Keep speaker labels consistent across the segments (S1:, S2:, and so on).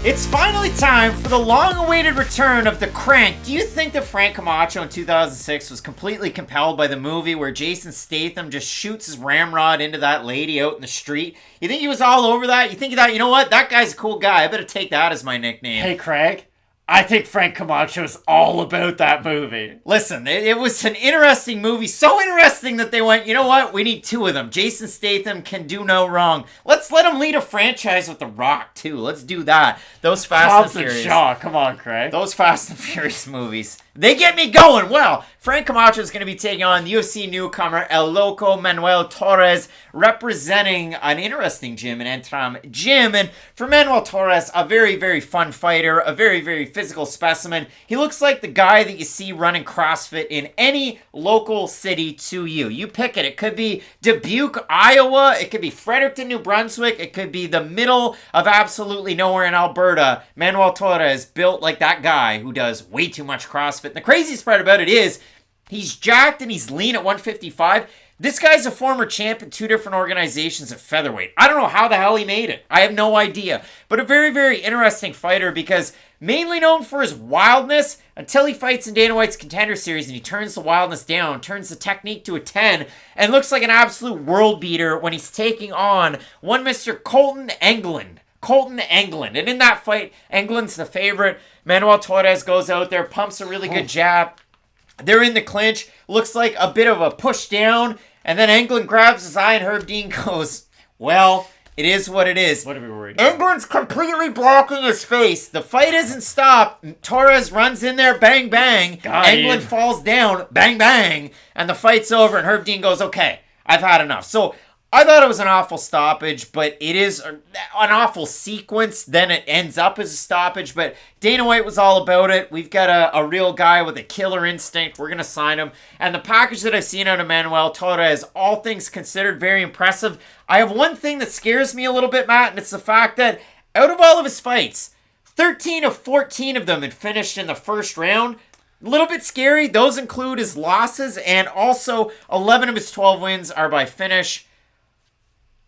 S1: It's finally time for the long-awaited return of the Crank. Do you think that Frank Camacho in 2006 was completely compelled by the movie where Jason Statham just shoots his ramrod into that lady out in the street? You think he was all over that? You think he thought, you know what, that guy's a cool guy. I better take that as my nickname.
S2: Hey, Craig. I think Frank Camacho's all about that movie.
S1: Listen, it was an interesting movie. So interesting that they went, you know what? We need two of them. Jason Statham can do no wrong. Let's let him lead a franchise with The Rock, too. Let's do that. Those Fast and Furious.
S2: Shaw. Come on, Craig.
S1: Those Fast and Furious movies. They get me going. Well, Frank Camacho is going to be taking on UFC newcomer El Loco Manuel Torres, representing an interesting gym, an Entram gym. And for Manuel Torres, a very, very fun fighter, a very, very physical specimen. He looks like the guy that you see running CrossFit in any local city to you. You pick it. It could be Dubuque, Iowa. It could be Fredericton, New Brunswick. It could be the middle of absolutely nowhere in Alberta. Manuel Torres built like that guy who does way too much CrossFit. And the craziest part about it is he's jacked and he's lean at 155. This guy's a former champ in two different organizations at featherweight. I don't know how the hell he made it. I have no idea. But a very, very interesting fighter because mainly known for his wildness until he fights in Dana White's Contender Series and he turns the wildness down, turns the technique to a 10, and looks like an absolute world beater when he's taking on one Mr. Colton England. And in that fight, England's the favorite. Manuel Torres goes out there, pumps a really good jab. They're in the clinch. Looks like a bit of a push down. And then England grabs his eye and Herb Dean goes, well, it is what it is.
S2: What are we worried about?
S1: England's completely blocking his face. The fight isn't stopped. Torres runs in there, bang, bang. England falls down, bang, bang. And the fight's over and Herb Dean goes, okay, I've had enough. So I thought it was an awful stoppage, but it is an awful sequence. Then it ends up as a stoppage, but Dana White was all about it. We've got a real guy with a killer instinct. We're going to sign him. And the package that I've seen out of Manuel Torres, all things considered, very impressive. I have one thing that scares me a little bit, Matt, and it's the fact that out of all of his fights, 13 of 14 of them had finished in the first round. A little bit scary. Those include his losses, and also 11 of his 12 wins are by finish.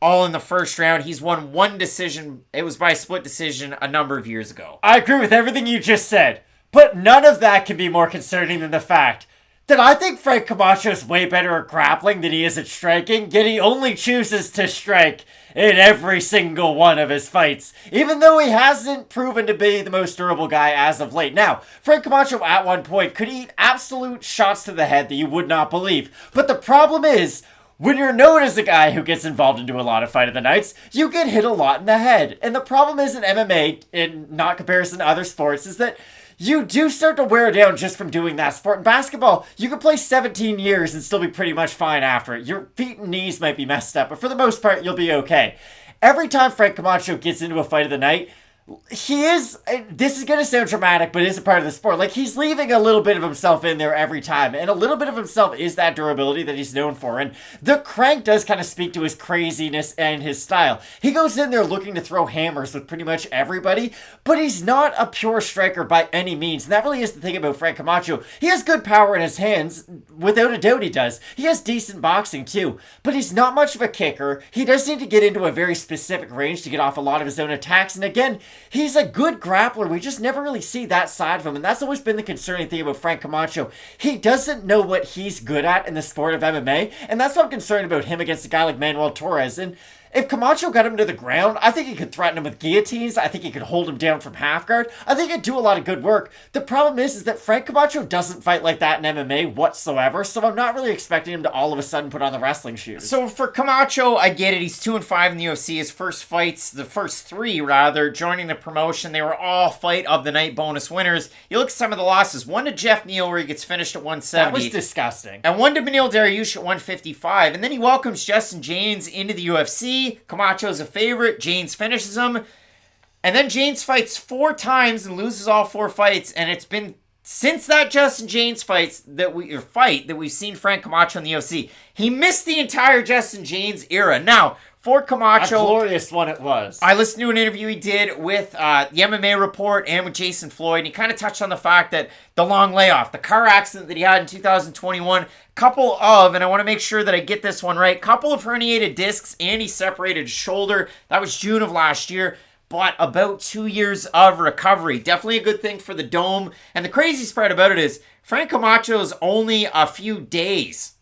S1: All in the first round. He's won one decision. It was by split decision a number of years ago.
S2: I agree with everything you just said, but none of that can be more concerning than the fact that I think Frank Camacho is way better at grappling than he is at striking, yet he only chooses to strike in every single one of his fights, even though he hasn't proven to be the most durable guy as of late. Now, Frank Camacho at one point could eat absolute shots to the head that you would not believe, but the problem is, when you're known as a guy who gets involved into a lot of fight of the nights, you get hit a lot in the head. And the problem is in MMA, in not comparison to other sports, is that you do start to wear down just from doing that sport. In basketball, you can play 17 years and still be pretty much fine after it. Your feet and knees might be messed up, but for the most part, you'll be okay. Every time Frank Camacho gets into a fight of the night, this is going to sound dramatic, but it is a part of the sport. Like, he's leaving a little bit of himself in there every time. And a little bit of himself is that durability that he's known for. And the Crank does kind of speak to his craziness and his style. He goes in there looking to throw hammers with pretty much everybody, but he's not a pure striker by any means. And that really is the thing about Frank Camacho. He has good power in his hands. Without a doubt he does. He has decent boxing too. But he's not much of a kicker. He does need to get into a very specific range to get off a lot of his own attacks. And again, he's a good grappler. We just never really see that side of him. And that's always been the concerning thing about Frank Camacho. He doesn't know what he's good at in the sport of MMA. And that's what I'm concerned about him against a guy like Manuel Torres. And if Camacho got him to the ground, I think he could threaten him with guillotines. I think he could hold him down from half guard. I think he'd do a lot of good work. The problem is that Frank Camacho doesn't fight like that in MMA whatsoever, so I'm not really expecting him to all of a sudden put on the wrestling shoes.
S1: So for Camacho, I get it. He's 2-5 in the UFC. His first fights, the first three rather, joining the promotion, they were all fight of the night bonus winners. You look at some of the losses. One to Jeff Neal where he gets finished at 170.
S2: That was disgusting.
S1: And one to Beneil Dariush at 155. And then he welcomes Justin James into the UFC. Camacho's a favorite. James finishes him. And then James fights 4 times and loses all 4 fights. And it's been since that Justin James fight that we've seen Frank Camacho in the UFC. He missed the entire Justin James era. Now, for Camacho,
S2: a glorious one it was.
S1: I listened to an interview he did with the MMA Report and with Jason Floyd, and he kind of touched on the fact that the long layoff, the car accident that he had in 2021, couple of, and I want to make sure that I get this one right, couple of herniated discs, and he separated his shoulder. That was June of last year. but about 2 years of recovery. Definitely a good thing for the Dome. And the craziest part about it is Frank Camacho's only a few days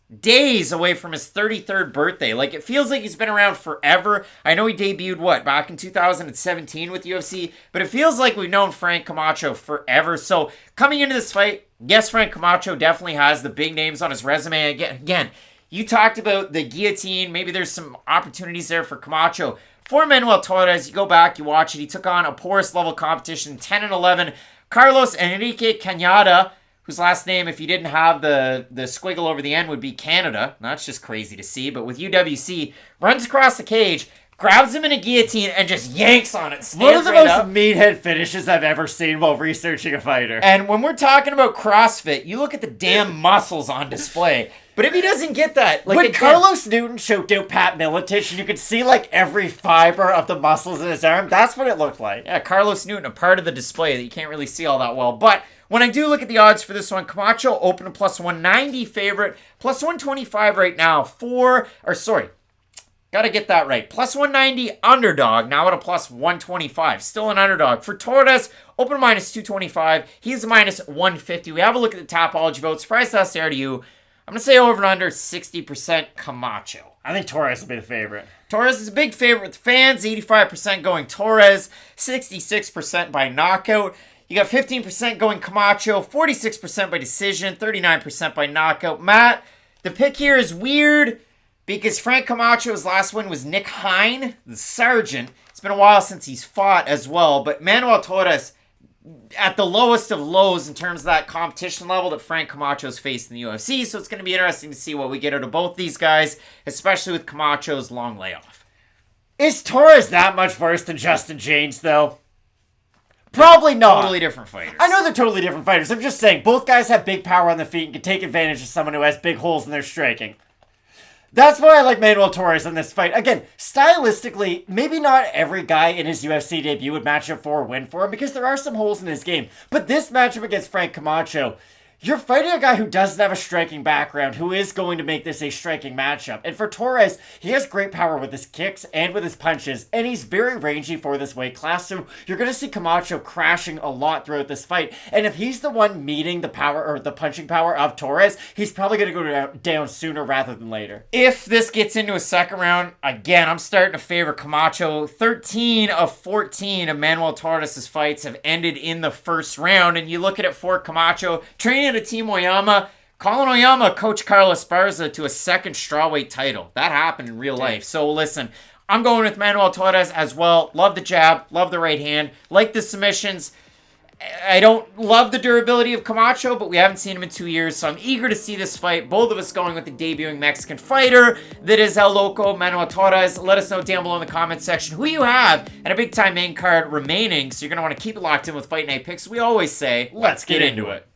S1: away from his 33rd birthday. Like, it feels like he's been around forever. I know he debuted, back in 2017 with UFC, but it feels like we've known Frank Camacho forever. So, coming into this fight, yes, Frank Camacho definitely has the big names on his resume. Again, you talked about the guillotine. Maybe there's some opportunities there for Camacho. For Manuel Torres, you go back, you watch it. He took on a porous level competition, 10-11. Carlos Enrique Cañada, whose last name, if you didn't have the squiggle over the end, would be Canada. That's just crazy to see. But with UWC, runs across the cage, grabs him in a guillotine, and just yanks on it.
S2: One of the most meathead finishes I've ever seen while researching a fighter.
S1: And when we're talking about CrossFit, you look at the damn muscles on display. But if he doesn't get that...
S2: when Carlos Newton choked out Pat Miletich, and you could see, every fiber of the muscles in his arm, that's what it looked like.
S1: Yeah, Carlos Newton, a part of the display that you can't really see all that well. But when I do look at the odds for this one, Camacho open a plus 190 favorite, plus 125 right now gotta get that right. Plus 190 underdog, now at a plus 125. Still an underdog. For Torres, open minus 225. He's minus 150. We have a look at the Tapology votes. Price us there to you. I'm going to say over and under 60% Camacho.
S2: I think Torres will be the favorite.
S1: Torres is a big favorite with fans. 85% going Torres. 66% by knockout. You got 15% going Camacho. 46% by decision. 39% by knockout. Matt, the pick here is weird because Frank Camacho's last win was Nick Hine, the sergeant. It's been a while since he's fought as well. But Manuel Torres, at the lowest of lows in terms of that competition level that Frank Camacho's faced in the UFC. So it's going to be interesting to see what we get out of both these guys, especially with Camacho's long layoff.
S2: Is Torres that much worse than Justin James, though? Probably not.
S1: Totally different fighters.
S2: I know they're totally different fighters. I'm just saying, both guys have big power on the feet and can take advantage of someone who has big holes in their striking. That's why I like Manuel Torres in this fight. Again, stylistically, maybe not every guy in his UFC debut would match up for or win for him because there are some holes in his game. But this matchup against Frank Camacho, you're fighting a guy who doesn't have a striking background, who is going to make this a striking matchup. And for Torres, he has great power with his kicks and with his punches, and he's very rangy for this weight class, so you're going to see Camacho crashing a lot throughout this fight. And if he's the one meeting the power or the punching power of Torres, he's probably going to go down sooner rather than later.
S1: If this gets into a second round, again, I'm starting to favor Camacho. 13 of 14 of Manuel Torres' fights have ended in the first round, and you look at it for Camacho, training to Team Oyama, Colin Oyama coached Carlos Esparza to a second strawweight title. That happened in real life. So listen, I'm going with Manuel Torres as well. Love the jab, love the right hand, like the submissions. I don't love the durability of Camacho, but we haven't seen him in 2 years, so I'm eager to see this fight. Both of us going with the debuting Mexican fighter that is El Loco, Manuel Torres. Let us know down below in the comment section who you have and a big-time main card remaining, so you're going to want to keep it locked in with Fight Night picks. We always say, let's get into it.